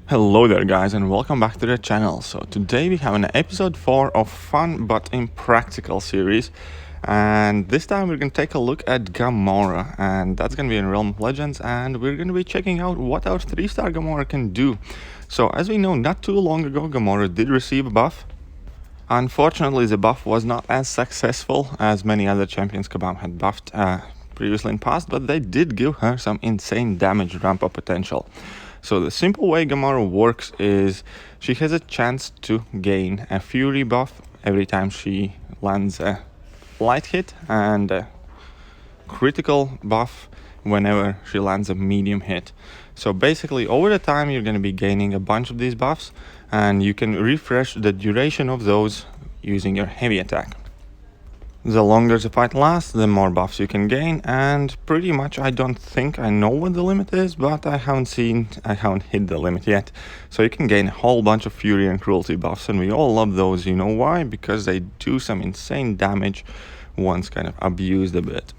Hello there guys and welcome back to the channel. So today we have an episode 4 of Fun But Impractical series, and this time we're going to take a look at Gamora, and that's going to be in Realm of Legends, and we're going to be checking out what our 3-star Gamora can do. So as we know, not too long ago Gamora did receive a buff. Unfortunately, the buff was not as successful as many other champions Kabam had buffed previously in past, but they did give her some insane damage ramp up potential. So the simple way Gamora works is she has a chance to gain a Fury buff every time she lands a light hit, and a critical buff whenever she lands a medium hit. So basically over the time you're going to be gaining a bunch of these buffs, and you can refresh the duration of those using your heavy attack. The longer the fight lasts, the more buffs you can gain, and pretty much I don't think I know what the limit is, but I haven't hit the limit yet. So you can gain a whole bunch of Fury and Cruelty buffs, and we all love those. You know why? Because they do some insane damage once kind of abused a bit.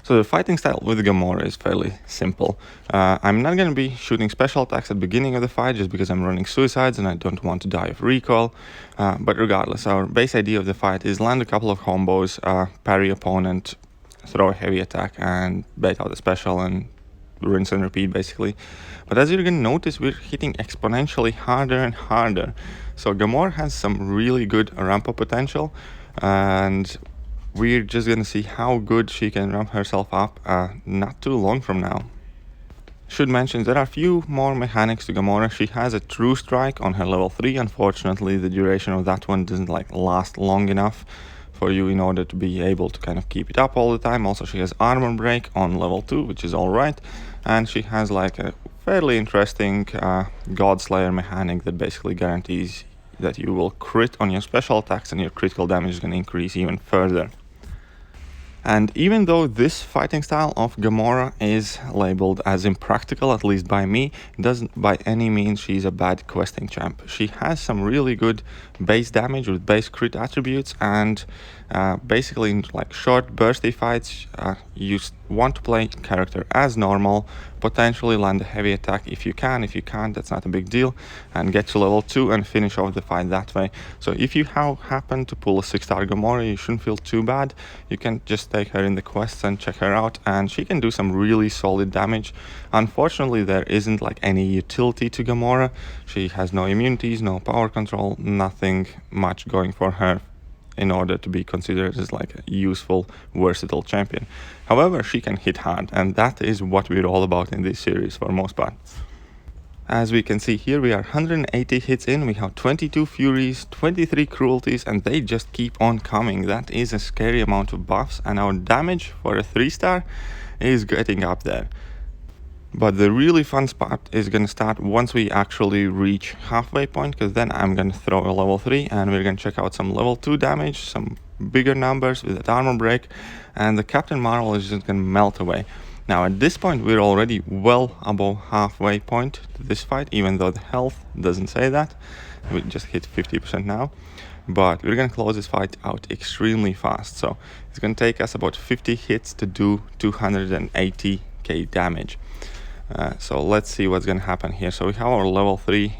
So the fighting style with Gamora is fairly simple. I'm not going to be shooting special attacks at the beginning of the fight just because I'm running suicides and I don't want to die of recoil. But regardless, our base idea of the fight is land a couple of combos, parry opponent, throw a heavy attack, and bait out a special and rinse and repeat basically. But as you're going to notice, we're hitting exponentially harder and harder. So Gamora has some really good ramp up potential, and we're just going to see how good she can ramp herself up not too long from now. Should mention there are a few more mechanics to Gamora. She has a True Strike on her level 3. Unfortunately, the duration of that one doesn't last long enough for you in order to be able to kind of keep it up all the time. Also, she has Armor Break on level 2, which is alright. And she has a fairly interesting Godslayer mechanic that basically guarantees that you will crit on your special attacks and your critical damage is going to increase even further. And even though this fighting style of Gamora is labeled as impractical, at least by me, it doesn't by any means she's a bad questing champ. She has some really good base damage with base crit attributes, and basically in short bursty fights, you want to play character as normal, potentially land a heavy attack if you can. If you can't, that's not a big deal, and get to level 2 and finish off the fight that way. So if you happen to pull a 6-star Gamora, you shouldn't feel too bad. You can just take her in the quests and check her out, and she can do some really solid damage. Unfortunately, there isn't any utility to Gamora. She has no immunities, no power control, nothing much going for her in order to be considered as a useful, versatile champion. However, she can hit hard, and that is what we're all about in this series for most part. As we can see here, we are 180 hits in, we have 22 Furies, 23 Cruelties, and they just keep on coming. That is a scary amount of buffs, and our damage for a 3-star is getting up there. But the really fun spot is going to start once we actually reach halfway point, because then I'm going to throw a level 3 and we're going to check out some level 2 damage, some bigger numbers with that armor break, and the Captain Marvel is just going to melt away. Now at this point we're already well above halfway point to this fight, even though the health doesn't say that. We just hit 50% now. But we're going to close this fight out extremely fast. So it's going to take us about 50 hits to do 280k damage. So let's see what's going to happen here. So we have our level 3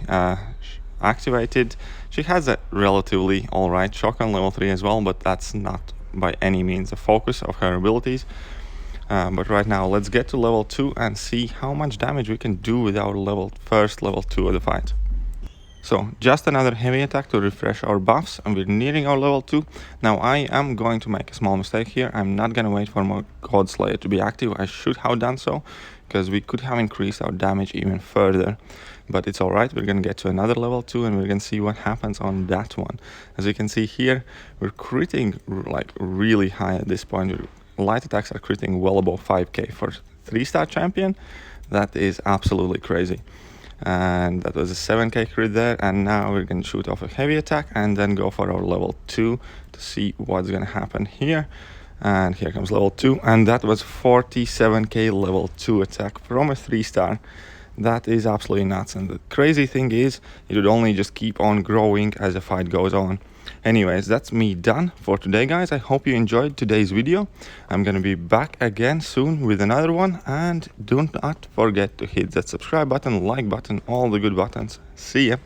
activated. She has a relatively alright shock on level 3 as well, but that's not by any means the focus of her abilities. But right now let's get to level 2 and see how much damage we can do with our level 2 of the fight. So just another heavy attack to refresh our buffs, and we're nearing our level 2. Now I am going to make a small mistake here. I'm not going to wait for my Godslayer to be active. I should have done so, because we could have increased our damage even further. But it's alright, we're going to get to another level 2 and we're going to see what happens on that one. As you can see here, we're critting really high at this point. Light attacks are critting well above 5k for 3-star champion. That is absolutely crazy. And that was a 7k crit there, and now we're going to shoot off a heavy attack and then go for our level 2 to see what's going to happen here. And here comes level 2, and that was 47k level 2 attack from a 3-star. That is absolutely nuts, and the crazy thing is it would only just keep on growing as the fight goes on. Anyways, that's me done for today, guys. I hope you enjoyed today's video. I'm gonna be back again soon with another one, and do not forget to hit that subscribe button, like button, all the good buttons. See ya.